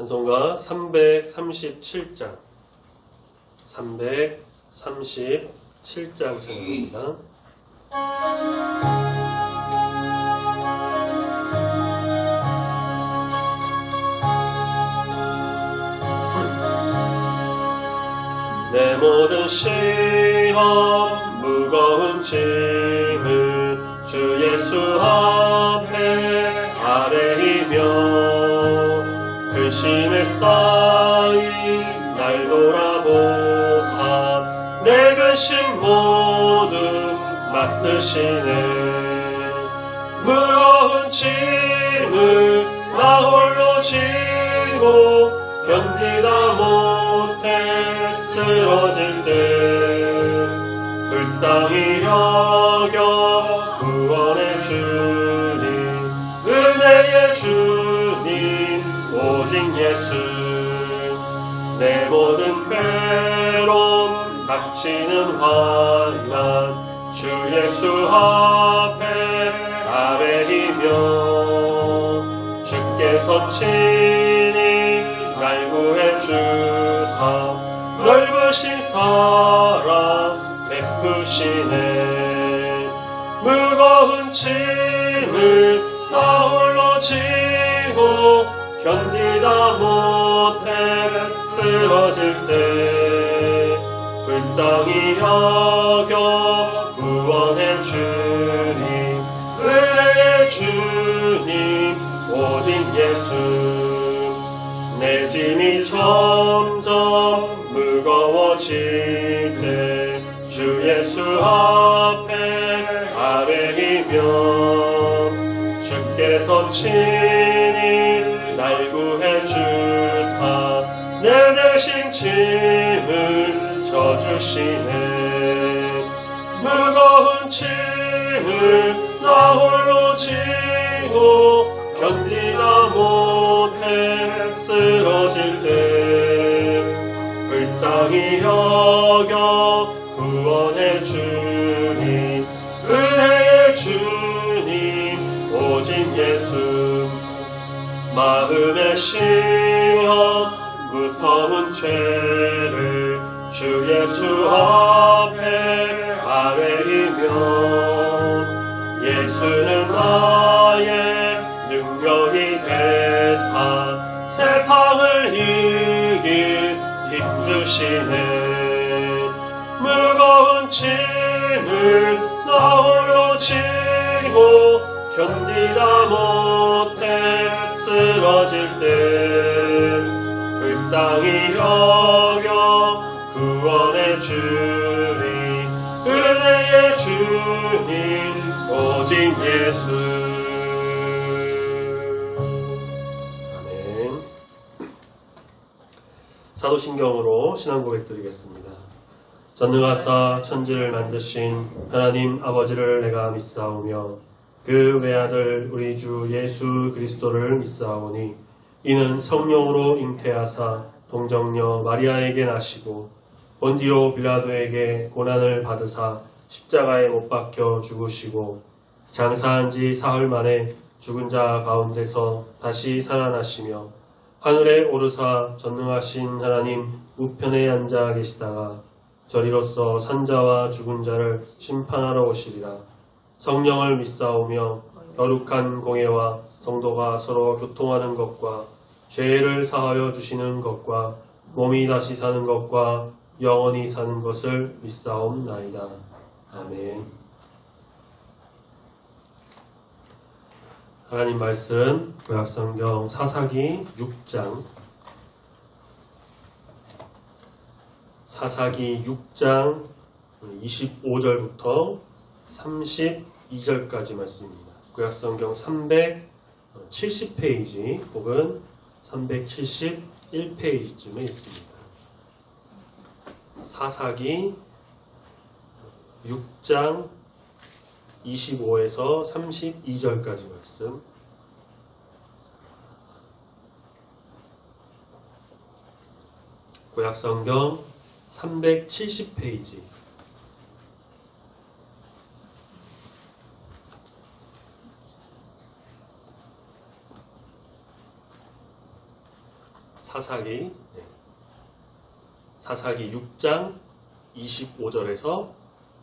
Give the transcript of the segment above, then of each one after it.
찬송가 337장 337장 찬송입니다. 내 모든 시험 무거운 짐을 주 예수 앞에 아뢰이며 근심에 쌓인 날 돌아보사 내 근심 모두 맡으시네. 무거운 짐을 나 홀로 지고 견디다 못해 쓰러질 때 불쌍히 여겨 구원의 주님 은혜의 주님 오직 예수 내 모든 괴로움 닥치는 환난 주 예수 앞에 아뢰이며 주께서 친히 날 구해 주사 넓으신 사랑 베푸시네. 무거운 짐을 나 홀로 지고 견디다 못해 쓰러질 때 불쌍히 여겨 구원의 주님 은혜의 주님 오직 예수 내 짐이 점점 무거워질 때 주 예수 앞에 아뢰이며 주께서 친히 날 구해 주사 내 대신 짐을 져주시네. 무거운 짐을 나 홀로 지고 견디다 못해 쓰러질 때 불쌍히 여겨 구원의 주님 은혜의 주님 오직 예수 마음의 시험 무서운 죄를 주 예수 앞에 아뢰이며 예수는 나의 능력이 되사 세상을 이길 힘 주시네. 무거운 짐을 나 홀로 지고 견디다 못해 쓰러질 때 불쌍히 여겨 구원의 주님 은혜의 주님 오직 예수 아멘. 사도신경으로 신앙 고백 드리겠습니다. 전능하사 천지를 만드신 하나님 아버지를 내가 믿사오며 그 외아들 우리 주 예수 그리스도를 믿사오니 이는 성령으로 잉태하사 동정녀 마리아에게 나시고 본디오 빌라도에게 고난을 받으사 십자가에 못 박혀 죽으시고 장사한 지 사흘 만에 죽은 자 가운데서 다시 살아나시며 하늘에 오르사 전능하신 하나님 우편에 앉아 계시다가 저리로서 산자와 죽은 자를 심판하러 오시리라. 성령을 믿사오며 거룩한 공예와 성도가 서로 교통하는 것과 죄를 사하여 주시는 것과 몸이 다시 사는 것과 영원히 사는 것을 믿사옵나이다. 아멘. 하나님 말씀 구약성경 사사기 6장 사사기 6장 25절부터 32절까지 말씀입니다. 구약성경 370페이지 혹은 371페이지쯤에 있습니다. 사사기 6장 25에서 32절까지 말씀 구약성경 370페이지 사사기 6장 25절에서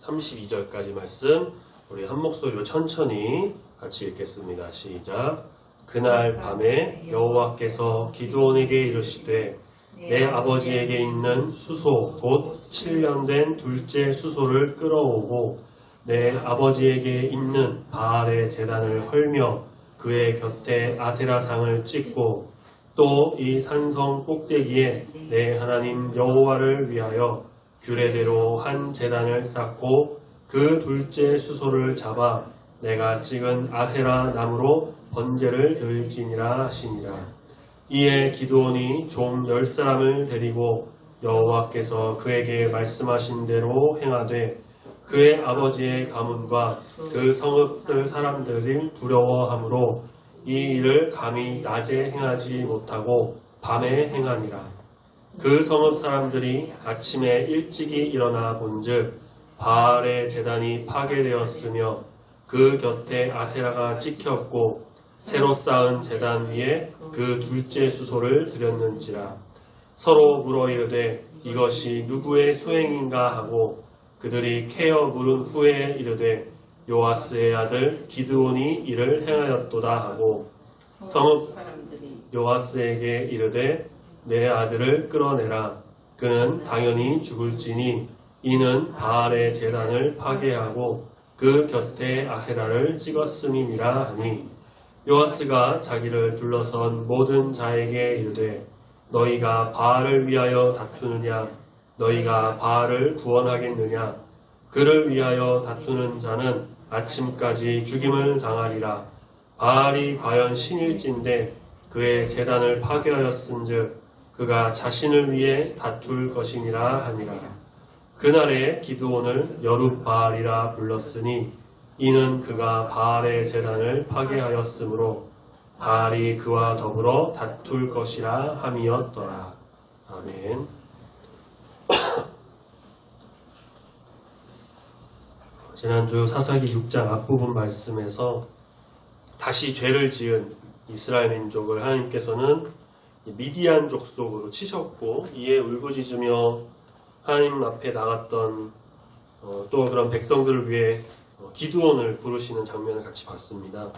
32절까지 말씀 우리 한 목소리로 천천히 같이 읽겠습니다. 시작. 그날 밤에 여호와께서 기드온에게 이르시되 내 아버지에게 있는 수소 곧 7년 된 둘째 수소를 끌어오고 내 아버지에게 있는 바알의 제단을 헐며 그의 곁에 아세라상을 찍고 또 이 산성 꼭대기에 내 하나님 여호와를 위하여 규례대로 한 제단을 쌓고 그 둘째 수소를 잡아 내가 찍은 아세라 나무로 번제를 드릴지니라 하시니라. 이에 기드온이 종 10사람을 데리고 여호와께서 그에게 말씀하신 대로 행하되 그의 아버지의 가문과 그 성읍들 사람들이 두려워하므로 이 일을 감히 낮에 행하지 못하고 밤에 행하니라. 그 성읍 사람들이 아침에 일찍이 일어나 본즉 바알의 제단이 파괴되었으며 그 곁에 아세라가 찍혔고 새로 쌓은 제단 위에 그 둘째 수소를 드렸는지라. 서로 물어 이르되 이것이 누구의 소행인가 하고 그들이 캐어 물은 후에 이르되 요아스의 아들 기드온이 이를 행하였도다 하고 성읍 요아스에게 이르되 내 아들을 끌어내라. 그는 당연히 죽을지니 이는 바알의 제단을 파괴하고 그 곁에 아세라를 찍었음이니라 하니 요아스가 자기를 둘러선 모든 자에게 이르되 너희가 바알을 위하여 다투느냐 너희가 바알을 구원하겠느냐 그를 위하여 다투는 자는 아침까지 죽임을 당하리라. 바알이 과연 신일진데 그의 제단을 파괴하였은즉 그가 자신을 위해 다툴 것이니라 하니라. 그날에 기드온을 여룻바알이라 불렀으니 이는 그가 바알의 제단을 파괴하였으므로 바알이 그와 더불어 다툴 것이라 함이었더라. 아멘. 지난주 사사기 6장 앞부분 말씀에서 다시 죄를 지은 이스라엘 민족을 하나님께서는 미디안 족속으로 치셨고 이에 울부짖으며 하나님 앞에 나갔던 또 그런 백성들을 위해 기드온을 부르시는 장면을 같이 봤습니다.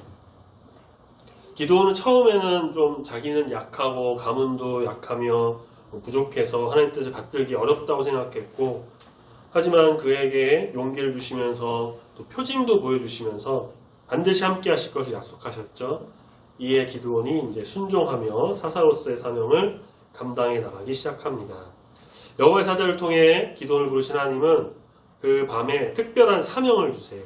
기드온은 처음에는 좀 자기는 약하고 가문도 약하며 부족해서 하나님 뜻을 받들기 어렵다고 생각했고 하지만 그에게 용기를 주시면서 또 표징도 보여주시면서 반드시 함께 하실 것을 약속하셨죠. 이에 기드온이 이제 순종하며 사사로서의 사명을 감당해 나가기 시작합니다. 여호와의 사자를 통해 기드온을 부르신 하나님은 그 밤에 특별한 사명을 주세요.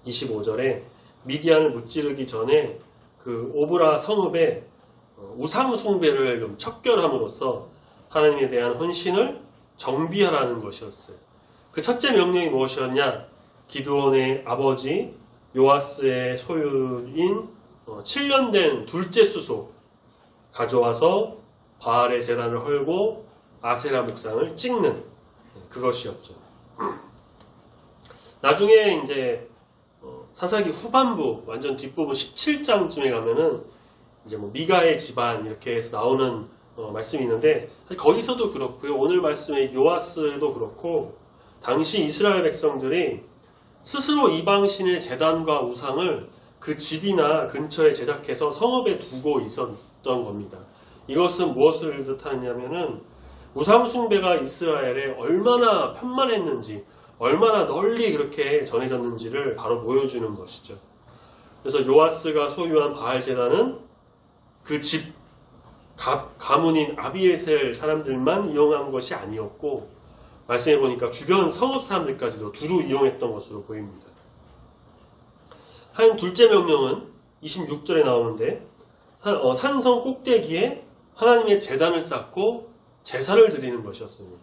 25절에 미디안을 무찌르기 전에 그 오브라 성읍에 우상 숭배를 좀 척결함으로써 하나님에 대한 헌신을 정비하라는 것이었어요. 그 첫째 명령이 무엇이었냐? 기드온의 아버지 요아스의 소유인 7년 된 둘째 수소 가져와서 바알의 제단을 헐고 아세라 목상을 찍는 그것이었죠. 나중에 이제 사사기 후반부 완전 뒷부분 17장쯤에 가면은 이제 뭐 미가의 집안 이렇게 해서 나오는 말씀이 있는데 거기서도 그렇고요. 오늘 말씀의 요아스도 그렇고 당시 이스라엘 백성들이 스스로 이방신의 제단과 우상을 그 집이나 근처에 제작해서 성읍에 두고 있었던 겁니다. 이것은 무엇을 뜻하냐면은 우상 숭배가 이스라엘에 얼마나 편만했는지 얼마나 널리 그렇게 전해졌는지를 바로 보여주는 것이죠. 그래서 요아스가 소유한 바알 제단은 그 집 가문인 아비에셀 사람들만 이용한 것이 아니었고 말씀해 보니까 주변 성읍 사람들까지도 두루 이용했던 것으로 보입니다. 한 둘째 명령은 26절에 나오는데 산성 꼭대기에 하나님의 제단을 쌓고 제사를 드리는 것이었습니다.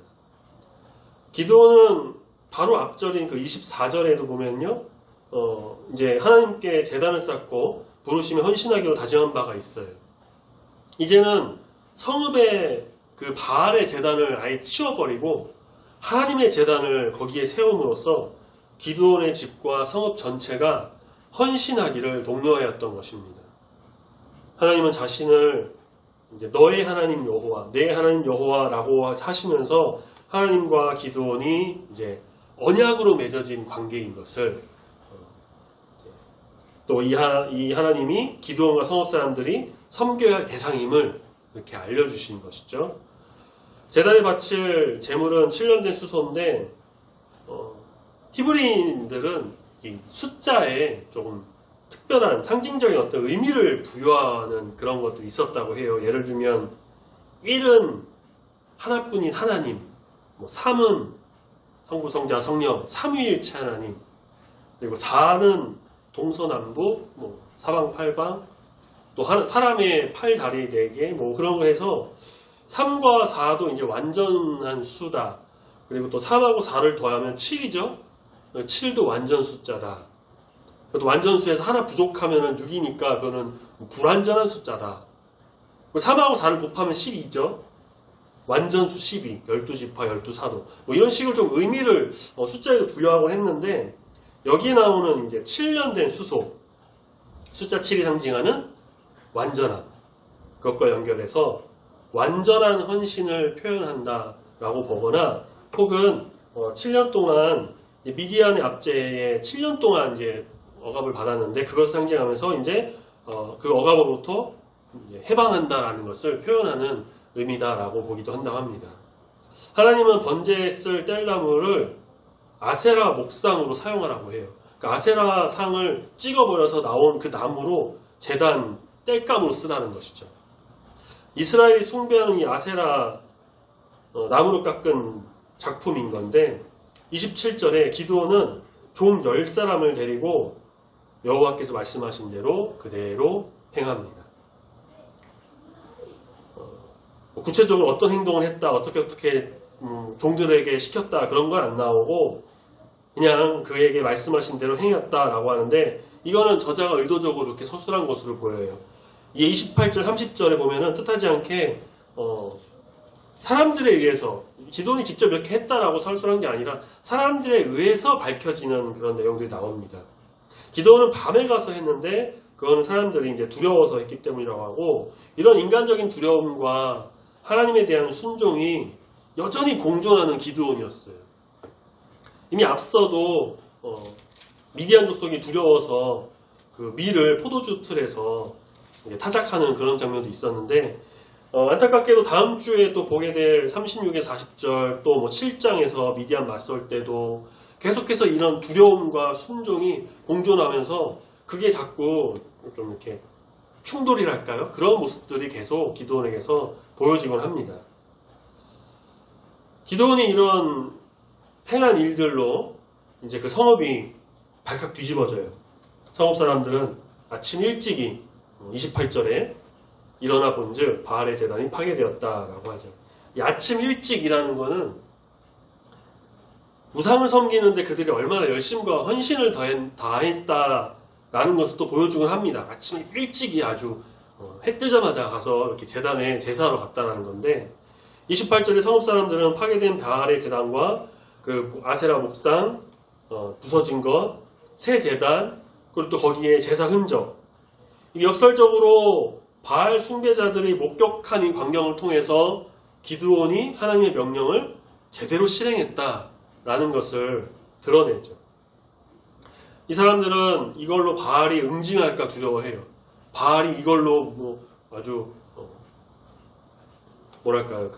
기도는 바로 앞절인 그 24절에도 보면요, 이제 하나님께 제단을 쌓고 부르시며 헌신하기로 다짐한 바가 있어요. 이제는 성읍의 그 바알의 제단을 아예 치워버리고 하나님의 제단을 거기에 세움으로써 기드온의 집과 성읍 전체가 헌신하기를 독려하였던 것입니다. 하나님은 자신을 이제 너의 하나님 여호와, 내 하나님 여호와라고 하시면서 하나님과 기드온이 이제 언약으로 맺어진 관계인 것을 또 이 하나님이 기드온과 성읍 사람들이 섬겨야 할 대상임을 이렇게 알려주신 것이죠. 제단에 바칠 제물은 7년 된 수소인데 히브리인들은 이 숫자에 조금 특별한 상징적인 어떤 의미를 부여하는 그런 것들이 있었다고 해요. 예를 들면 1은 하나뿐인 하나님, 3은 성부, 성자, 성령, 삼위일체 하나님, 그리고 4는 동서남북, 사방팔방, 또 사람의 팔, 다리 4개, 그런 거 해서 3과 4도 이제 완전한 수다. 그리고 또 3하고 4를 더하면 7이죠. 7도 완전 숫자다. 또 완전수에서 하나 부족하면 6이니까 그거는 불완전한 숫자다. 3하고 4를 곱하면 12죠. 완전수 12, 12지파, 12사도. 이런 식으로 좀 의미를 숫자에도 부여하고 했는데 여기에 나오는 이제 7년 된 수소, 숫자 7이 상징하는 완전함. 그것과 연결해서 완전한 헌신을 표현한다라고 보거나 혹은 7년 동안 미디안의 압제에 7년 동안 이제 억압을 받았는데 그것을 상징하면서 이제 그 억압으로부터 해방한다라는 것을 표현하는 의미다라고 보기도 한다고 합니다. 하나님은 번제에 쓸 뗄나무를 아세라 목상으로 사용하라고 해요. 그러니까 아세라 상을 찍어버려서 나온 그 나무로 제단 뗄감으로 쓰라는 것이죠. 이스라엘이 숭배하는 이 아세라 나무로 깎은 작품인 건데 27절에 기드온은 종 10사람을 데리고 여호와께서 말씀하신 대로 그대로 행합니다. 구체적으로 어떤 행동을 했다, 어떻게 종들에게 시켰다 그런 건 안 나오고 그냥 그에게 말씀하신 대로 행했다라고 하는데 이거는 저자가 의도적으로 이렇게 서술한 것으로 보여요. 이게 28절, 30절에 보면은 뜻하지 않게 사람들에 의해서 기드온이 직접 이렇게 했다라고 설술한 게 아니라 사람들에 의해서 밝혀지는 그런 내용들이 나옵니다. 기드온은 밤에 가서 했는데 그거는 사람들이 이제 두려워서 했기 때문이라고 하고 이런 인간적인 두려움과 하나님에 대한 순종이 여전히 공존하는 기드온이었어요. 이미 앞서도 미디안 족속이 두려워서 그 밀을 포도주 틀에서 타작하는 그런 장면도 있었는데 안타깝게도 다음 주에 또 보게 될 36에 40절 또 7장에서 미디안 맞설 때도 계속해서 이런 두려움과 순종이 공존하면서 그게 자꾸 좀 이렇게 충돌이랄까요? 그런 모습들이 계속 기드온에게서 보여지곤 합니다. 기드온이 이런 행한 일들로 이제 그 성읍이 발칵 뒤집어져요. 성읍 사람들은 아침 일찍이 28절에 일어나 본즉 바알의 제단이 파괴되었다라고 하죠. 이 아침 일찍이라는 거는 우상을 섬기는데 그들이 얼마나 열심과 헌신을 다했다라는 것을 또 보여주곤 합니다. 아침 일찍이 아주 해 뜨자마자 가서 이렇게 제단에 제사하러 갔다는 건데 28절에 성읍 사람들은 파괴된 바알의 제단과 그 아세라 목상 부서진 것, 새 제단 그리고 또 거기에 제사 흔적 역설적으로 바알 숭배자들이 목격한 이 광경을 통해서 기드온이 하나님의 명령을 제대로 실행했다라는 것을 드러내죠. 이 사람들은 이걸로 바알이 응징할까 두려워해요. 바알이 이걸로 아주 뭐랄까요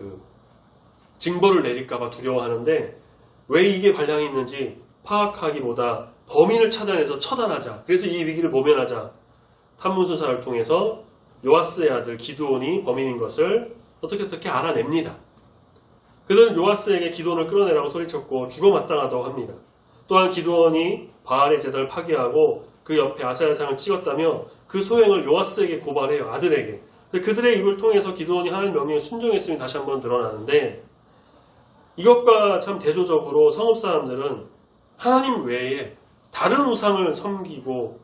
징벌을 내릴까봐 두려워하는데 왜 이게 발량이 있는지 파악하기보다 범인을 찾아내서 처단하자. 그래서 이 위기를 모면하자. 탐문수사를 통해서 요아스의 아들 기드온이 범인인 것을 어떻게 알아냅니다. 그들은 요아스에게 기드온을 끌어내라고 소리쳤고 죽어마땅하다고 합니다. 또한 기드온이 바알의 제단을 파괴하고 그 옆에 아세라상을 찍었다며 그 소행을 요아스에게 고발해요. 아들에게. 그들의 입을 통해서 기드온이 하나님 명령에 순종했음이 다시 한번 드러나는데 이것과 참 대조적으로 성읍 사람들은 하나님 외에 다른 우상을 섬기고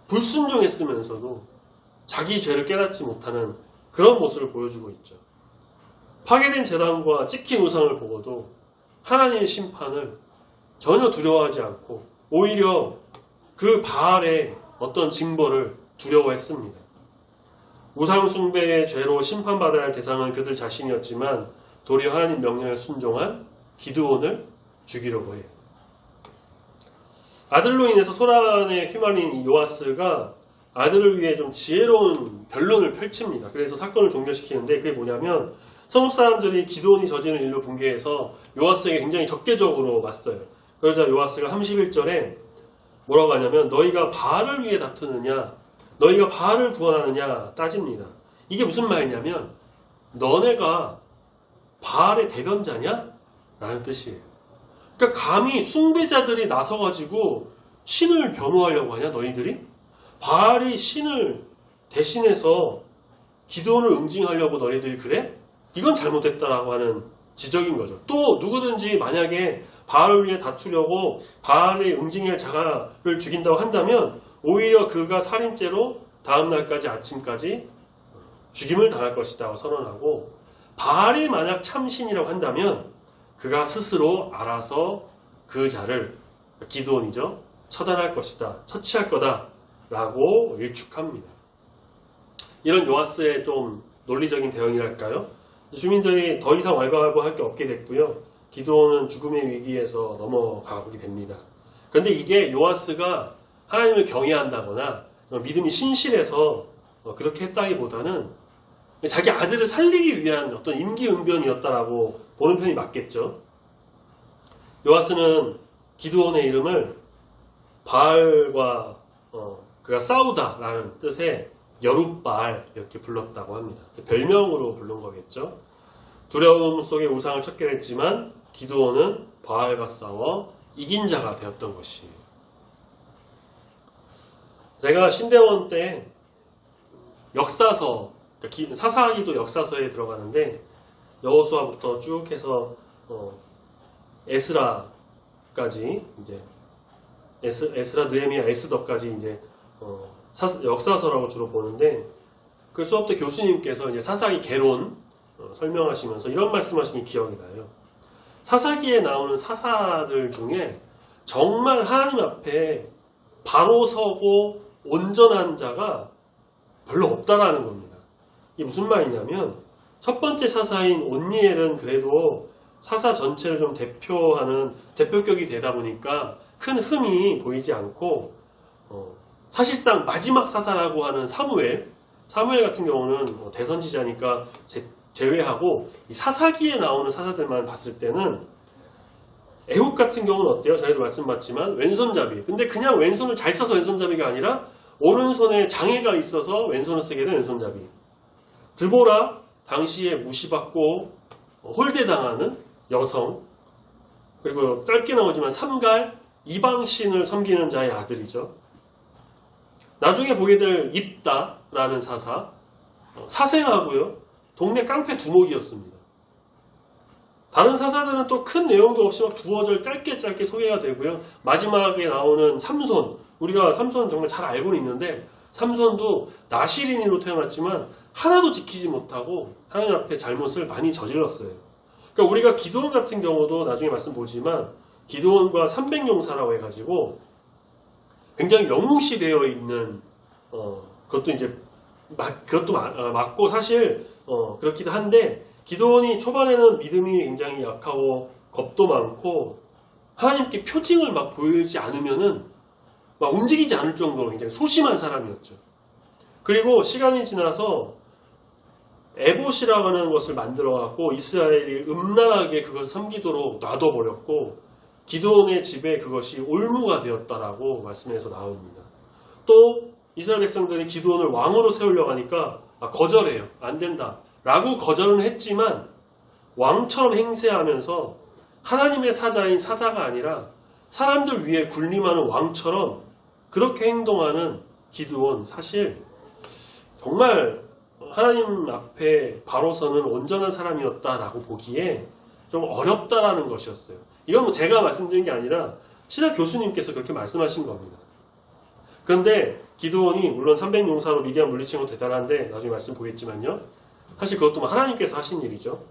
불순종했으면서도 자기 죄를 깨닫지 못하는 그런 모습을 보여주고 있죠. 파괴된 제단과 찍힌 우상을 보고도 하나님의 심판을 전혀 두려워하지 않고 오히려 그 바알의 어떤 징벌을 두려워했습니다. 우상숭배의 죄로 심판받아야 할 대상은 그들 자신이었지만 도리어 하나님 명령에 순종한 기드온을 죽이려고 해요. 아들로 인해서 소란에 휘말린 요아스가 아들을 위해 좀 지혜로운 변론을 펼칩니다. 그래서 사건을 종료시키는데 그게 뭐냐면 성읍 사람들이 기드온이 저지른 일로 붕괴해서 요아스에게 굉장히 적대적으로 맞서요. 그러자 요아스가 31절에 뭐라고 하냐면 너희가 바알을 위해 다투느냐 너희가 바알을 구원하느냐 따집니다. 이게 무슨 말이냐면 너네가 바알의 대변자냐? 라는 뜻이에요. 그러니까 감히 숭배자들이 나서가지고 신을 변호하려고 하냐 너희들이? 바알이 신을 대신해서 기드온을 응징하려고 너희들이 그래? 이건 잘못했다라고 하는 지적인 거죠. 또 누구든지 만약에 바알을 위해 다투려고 바알의 응징할 자가를 죽인다고 한다면 오히려 그가 살인죄로 다음날까지 아침까지 죽임을 당할 것이다 선언하고 바알이 만약 참신이라고 한다면 그가 스스로 알아서 그 자를 기드온이죠. 처단할 것이다. 처치할 거다. 라고 일축합니다. 이런 요아스의 좀 논리적인 대응이랄까요? 주민들이 더 이상 왈가왈부할 게 없게 됐고요. 기드온은 죽음의 위기에서 넘어가게 됩니다. 그런데 이게 요아스가 하나님을 경외한다거나 믿음이 신실해서 그렇게 했다기보다는 자기 아들을 살리기 위한 어떤 임기응변이었다라고 보는 편이 맞겠죠. 요아스는 기드온의 이름을 바알과 그가 싸우다라는 뜻의 여룻바알 이렇게 불렀다고 합니다. 별명으로 부른 거겠죠. 두려움 속에 우상을 찾게 됐지만 기드온은 바알과 싸워 이긴 자가 되었던 것이에요. 제가 신대원 때 역사서, 사사기도 역사서에 들어가는데 여호수아부터 쭉 해서 에스라까지 이제 에스라, 느헤미야, 에스더까지 이제 역사서라고 주로 보는데 그 수업 때 교수님께서 이제 사사기 개론 설명하시면서 이런 말씀하시니 기억이 나요. 사사기에 나오는 사사들 중에 정말 하나님 앞에 바로 서고 온전한 자가 별로 없다라는 겁니다. 이게 무슨 말이냐면 첫 번째 사사인 온니엘은 그래도 사사 전체를 좀 대표하는 대표격이 되다 보니까 큰 흠이 보이지 않고 사실상 마지막 사사라고 하는 사무엘 같은 경우는 대선지자니까 제외하고 이 사사기에 나오는 사사들만 봤을 때는 애굽 같은 경우는 어때요? 저희도 말씀받지만 왼손잡이. 근데 그냥 왼손을 잘 써서 왼손잡이가 아니라 오른손에 장애가 있어서 왼손을 쓰게 된 왼손잡이. 드보라 당시에 무시받고 홀대당하는 여성. 그리고 짧게 나오지만 삼갈 이방신을 섬기는 자의 아들이죠. 나중에 보게 될 입다라는 사사. 사생하고요. 동네 깡패 두목이었습니다. 다른 사사들은 또 큰 내용도 없이 막 두어 절 짧게 소개가 되고요. 마지막에 나오는 삼손. 우리가 삼손 정말 잘 알고는 있는데 삼손도 나시린이로 태어났지만 하나도 지키지 못하고 하나님 앞에 잘못을 많이 저질렀어요. 그러니까 우리가 기드온 같은 경우도 나중에 말씀 보지만 기드온과 300용사라고 해가지고 굉장히 영웅시되어 있는 그것도 이제 그것도 맞고 사실 그렇기도 한데 기드온이 초반에는 믿음이 굉장히 약하고 겁도 많고 하나님께 표징을 막 보이지 않으면은 막 움직이지 않을 정도로 굉장히 소심한 사람이었죠. 그리고 시간이 지나서 에봇이라고 하는 것을 만들어 갖고 이스라엘이 음란하게 그것을 섬기도록 놔둬버렸고 기드온의 집에 그것이 올무가 되었다라고 말씀에서 나옵니다. 또 이스라엘 백성들이 기드온을 왕으로 세우려고 하니까 거절해요. 안 된다. 라고 거절은 했지만 왕처럼 행세하면서 하나님의 사자인 사사가 아니라 사람들 위에 군림하는 왕처럼 그렇게 행동하는 기드온 사실 정말 하나님 앞에 바로 서는 온전한 사람이었다라고 보기에 좀 어렵다라는 것이었어요. 이건 뭐 제가 말씀드린 게 아니라 신학 교수님께서 그렇게 말씀하신 겁니다. 그런데 기드온이 물론 300용사로 미디안 물리친 건 대단한데 나중에 말씀 보겠지만요. 사실 그것도 하나님께서 하신 일이죠.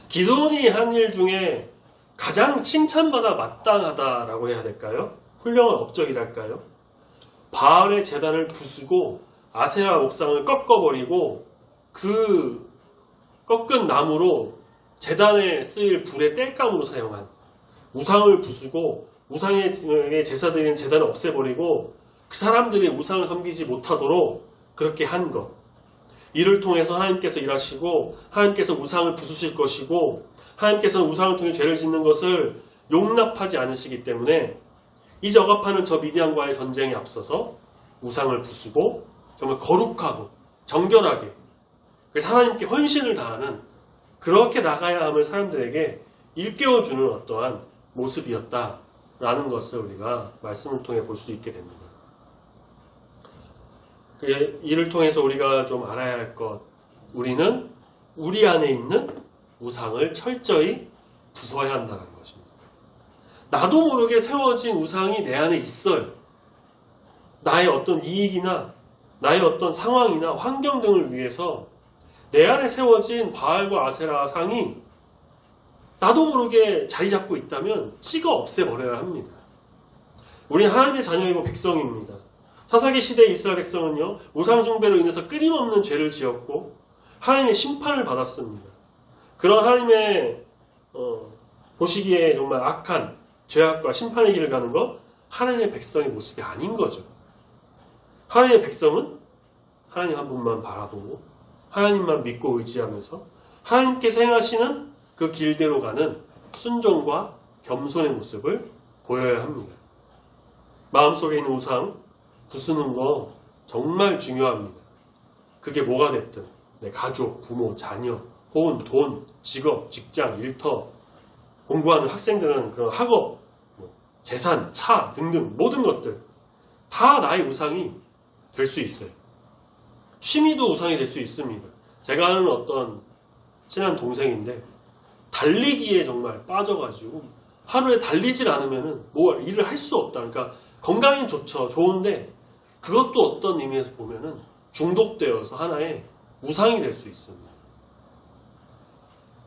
기드온이 한 일 중에 가장 칭찬받아 마땅하다라고 해야 될까요? 훌륭한 업적이랄까요? 바알의 제단을 부수고 아세라 옥상을 꺾어버리고 그 꺾은 나무로 제단에 쓰일 불의 땔감으로 사용한, 우상을 부수고 우상의 제사드리는 제단을 없애버리고 그 사람들이 우상을 섬기지 못하도록 그렇게 한 것. 이를 통해서 하나님께서 일하시고 하나님께서 우상을 부수실 것이고 하나님께서는 우상을 통해 죄를 짓는 것을 용납하지 않으시기 때문에 이제 억압하는 저 미디안과의 전쟁에 앞서서 우상을 부수고 정말 거룩하고 정결하게, 그래서 하나님께 헌신을 다하는, 그렇게 나가야 함을 사람들에게 일깨워주는 어떠한 모습이었다라는 것을 우리가 말씀을 통해 볼 수 있게 됩니다. 이를 통해서 우리가 좀 알아야 할 것, 우리는 우리 안에 있는 우상을 철저히 부숴야 한다는 것입니다. 나도 모르게 세워진 우상이 내 안에 있어요. 나의 어떤 이익이나 나의 어떤 상황이나 환경 등을 위해서 내 안에 세워진 바알과 아세라 상이 나도 모르게 자리 잡고 있다면 찍어 없애버려야 합니다. 우리는 하나님의 자녀이고 백성입니다. 사사기 시대의 이스라엘 백성은요, 우상 숭배로 인해서 끊임없는 죄를 지었고 하나님의 심판을 받았습니다. 그런 하나님의 보시기에 정말 악한 죄악과 심판의 길을 가는 것, 하나님의 백성의 모습이 아닌 거죠. 하나님의 백성은 하나님 한 분만 바라보고 하나님만 믿고 의지하면서 하나님께서 행하시는 그 길대로 가는 순종과 겸손의 모습을 보여야 합니다. 마음속에 있는 우상 부수는 거 정말 중요합니다. 그게 뭐가 됐든 내 가족, 부모, 자녀, 혹은 돈, 직업, 직장, 일터, 공부하는 학생들은 그런 학업, 재산, 차 등등 모든 것들 다 나의 우상이 될 수 있어요. 취미도 우상이 될 수 있습니다. 제가 아는 어떤 친한 동생인데 달리기에 정말 빠져가지고 하루에 달리질 않으면 뭐 일을 할 수 없다. 그러니까 건강엔 좋죠. 좋은데 그것도 어떤 의미에서 보면은 중독되어서 하나의 우상이 될 수 있습니다.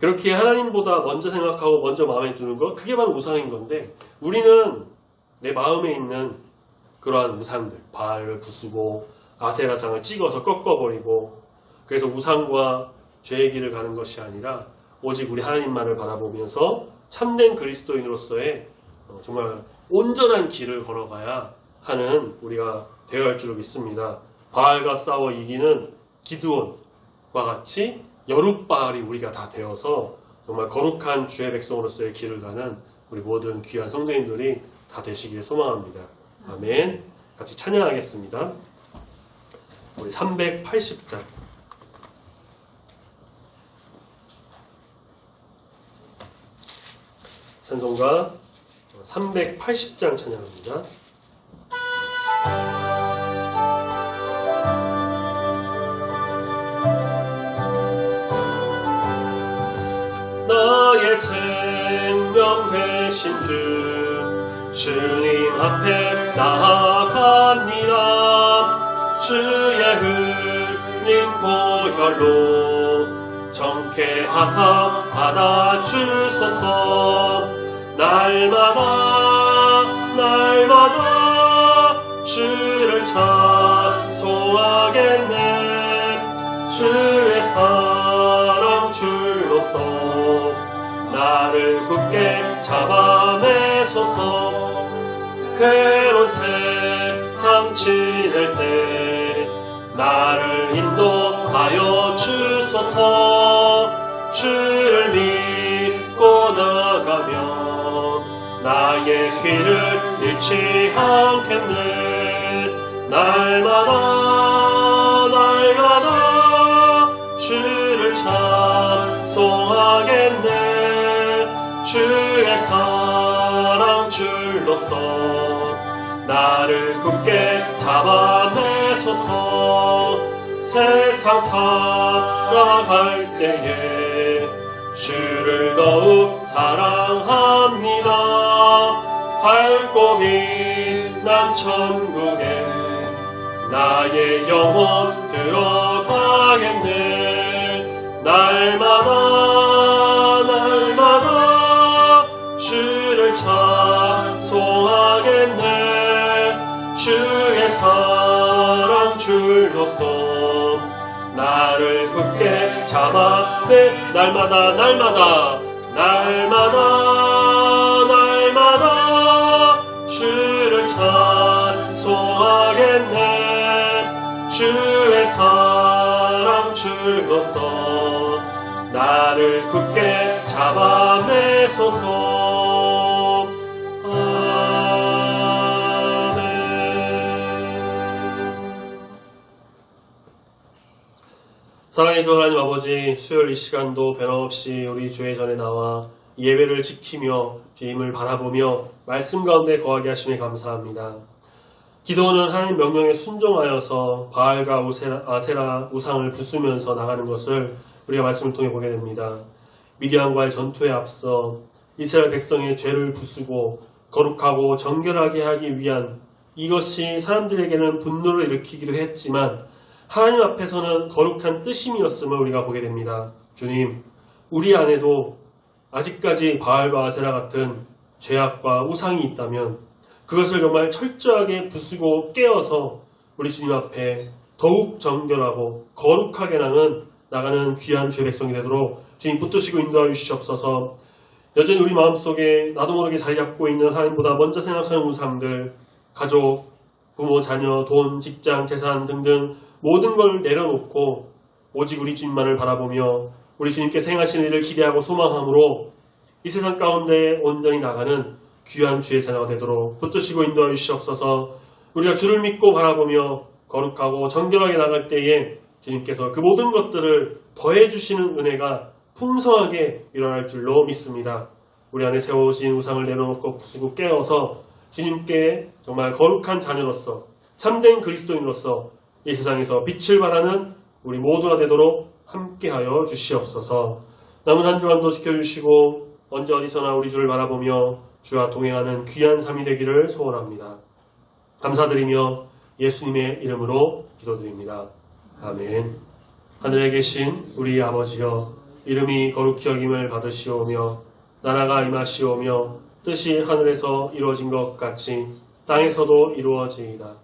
그렇게 하나님보다 먼저 생각하고 먼저 마음에 드는 것, 그게 바로 우상인 건데, 우리는 내 마음에 있는 그러한 우상들, 바알을 부수고 아세라상을 찍어서 꺾어버리고, 그래서 우상과 죄의 길을 가는 것이 아니라 오직 우리 하나님만을 바라보면서 참된 그리스도인으로서의 정말 온전한 길을 걸어가야 하는 우리가 되어야 할 줄로 믿습니다. 바알과 싸워 이기는 기드온과 같이 여룻바알이 우리가 다 되어서 정말 거룩한 주의 백성으로서의 길을 가는 우리 모든 귀한 성도님들이 다 되시길 소망합니다. 아멘. 같이 찬양하겠습니다. 우리 380장. 찬송가 380장 찬양합니다. 나의 생명 되신 주님 앞에 나아갑니다. 주의 흘린 보혈로 정케 하사 받아주소서. 날마다 주를 찬송하겠네. 주의 사랑 줄로서 나를 굳게 잡아매소서. 괴로운 세상 지낼 때 나를 인도하여 주소서. 주를 믿고 나가면 나의 길을 잃지 않겠네. 날마다 주를 찬송하겠네. 주의 사랑 줄로서 나를 굳게 잡아매소서. 세상 살아갈 때에 주를 더욱 사랑합니다. 밝고 빛난 천국에 나의 영혼 들어가겠네. 날마다 주를 찬송하겠네. 주의 사랑 줄 주로서 나를 굳게 잡아 날마다 주를 찬송하겠네. 주의 사랑 주로서 나를 굳게 잡아 매소서. 아멘. 사랑의 주 하나님 아버지, 수요일 이 시간도 변함없이 우리 주의 전에 나와 예배를 지키며 주님을 바라보며 말씀 가운데 거하게 하시니 감사합니다. 기도는 하나님 명령에 순종하여서 바알과 아세라 우상을 부수면서 나가는 것을 우리가 말씀을 통해 보게 됩니다. 미디안과의 전투에 앞서 이스라엘 백성의 죄를 부수고 거룩하고 정결하게 하기 위한 이것이 사람들에게는 분노를 일으키기도 했지만 하나님 앞에서는 거룩한 뜻임이었음을 우리가 보게 됩니다. 주님, 우리 안에도 아직까지 바알과 아세라 같은 죄악과 우상이 있다면 그것을 정말 철저하게 부수고 깨어서 우리 주님 앞에 더욱 정결하고 거룩하게 나가는 귀한 주의 백성이 되도록 주님 붙드시고 인도하여 주시옵소서. 여전히 우리 마음속에 나도 모르게 자리 잡고 있는 하나님보다 먼저 생각하는 우상들, 가족, 부모, 자녀, 돈, 직장, 재산 등등 모든 걸 내려놓고 오직 우리 주님만을 바라보며 우리 주님께서 행하시는 일을 기대하고 소망함으로 이 세상 가운데 온전히 나가는 귀한 주의 자녀가 되도록 붙드시고 인도하여 주시옵소서. 우리가 주를 믿고 바라보며 거룩하고 정결하게 나갈 때에 주님께서 그 모든 것들을 더해주시는 은혜가 풍성하게 일어날 줄로 믿습니다. 우리 안에 세워오신 우상을 내려놓고 부수고 깨어서 주님께 정말 거룩한 자녀로서 참된 그리스도인으로서 이 세상에서 빛을 발하는 우리 모두가 되도록 함께하여 주시옵소서. 남은 한 주간도 지켜주시고 언제 어디서나 우리 주를 바라보며 주와 동행하는 귀한 삶이 되기를 소원합니다. 감사드리며 예수님의 이름으로 기도드립니다. 아멘. 하늘에 계신 우리 아버지여, 이름이 거룩히 여김을 받으시오며 나라가 임하시오며 뜻이 하늘에서 이루어진 것 같이 땅에서도 이루어지이다.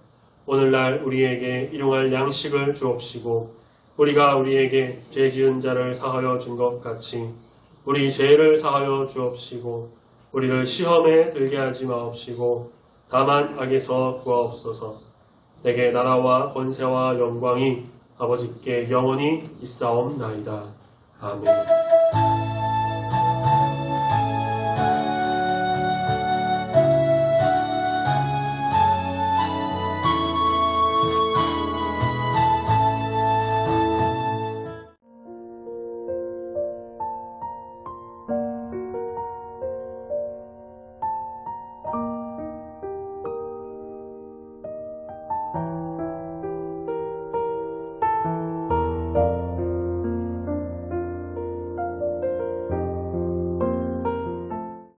오늘날 우리에게 일용할 양식을 주옵시고 우리가 우리에게 죄 지은 자를 사하여 준 것 같이 우리 죄를 사하여 주옵시고 우리를 시험에 들게 하지 마옵시고 다만 악에서 구하옵소서. 내게 나라와 권세와 영광이 아버지께 영원히 있사옵나이다. 아멘.